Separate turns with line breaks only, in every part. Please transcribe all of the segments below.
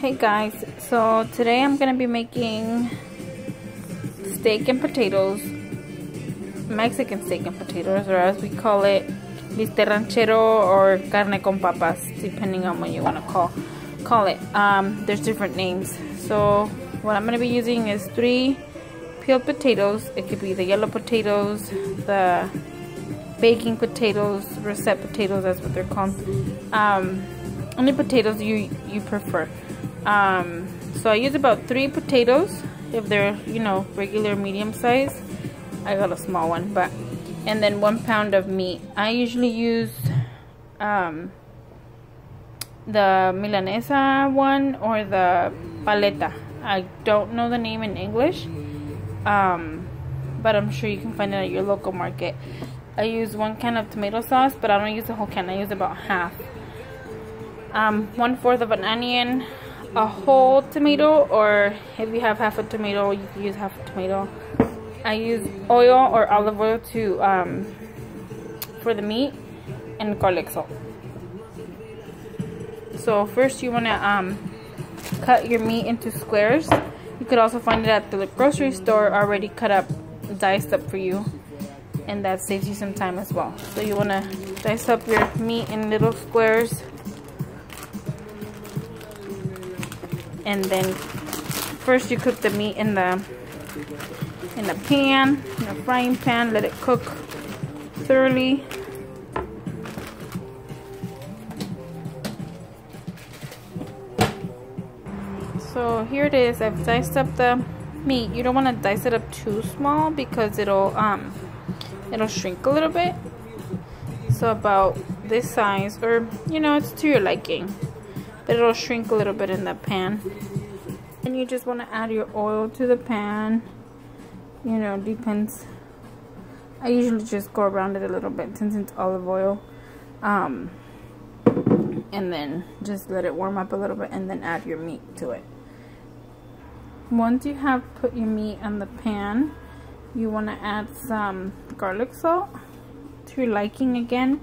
Hey guys, so today I'm gonna be making steak and potatoes, Mexican steak and potatoes, or as we call it, bistec ranchero or carne con papas, depending on what you want to call it. There's different names. So what I'm gonna be using is 3 peeled potatoes. It could be the yellow potatoes, the baking potatoes, russet potatoes, that's what they're called. Any potatoes you prefer. So I use about 3 potatoes if they're, regular medium size. I got a small one, and then 1 pound of meat. I usually use the milanesa one or the paleta. I don't know the name in English, but I'm sure you can find it at your local market. I use 1 can of tomato sauce, but I don't use the whole can. I use about half. 1/4 of an onion, a whole tomato, or if you have half a tomato, you can use half a tomato. I use oil or olive oil to for the meat, and garlic salt. So first you want to cut your meat into squares. You could also find it at the grocery store already cut up, diced up for you, and that saves you some time as well. So you want to dice up your meat in little squares. And then first you cook the meat in the frying pan. Let it cook thoroughly. So here it is. I've diced up the meat. You don't want to dice it up too small because it'll shrink a little bit. So about this size, or it's to your liking. But it'll shrink a little bit in the pan. And you just want to add your oil to the pan. Depends. I usually just go around it a little bit since it's olive oil. And then just let it warm up a little bit and then add your meat to it. Once you have put your meat on the pan, you want to add some garlic salt to your liking again.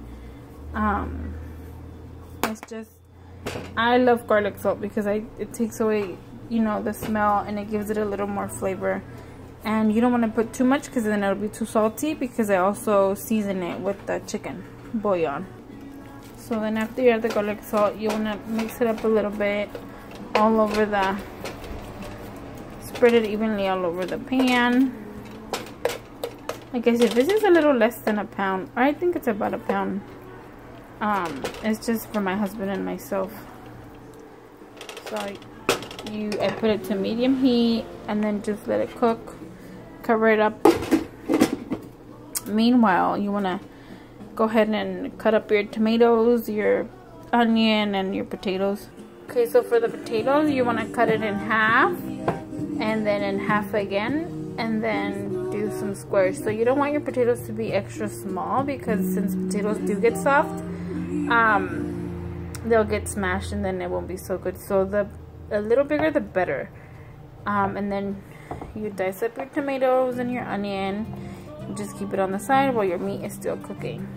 I love garlic salt because it takes away, the smell, and it gives it a little more flavor. And you don't want to put too much because then it'll be too salty, because I also season it with the chicken bouillon. So then after you add the garlic salt, you want to mix it up a little bit spread it evenly all over the pan. Like I said, this is a little less than a pound, or I think it's about a pound. It's just for my husband and myself. So I put it to medium heat and then just let it cook. Cover it up. Meanwhile, you want to go ahead and cut up your tomatoes, your onion, and your potatoes. Okay, so for the potatoes, you want to cut it in half, and then in half again, and then do some squares. So you don't want your potatoes to be extra small, because since potatoes do get soft, they'll get smashed and then it won't be so good. So a little bigger the better. And then you dice up your tomatoes and your onion. You just keep it on the side while your meat is still cooking.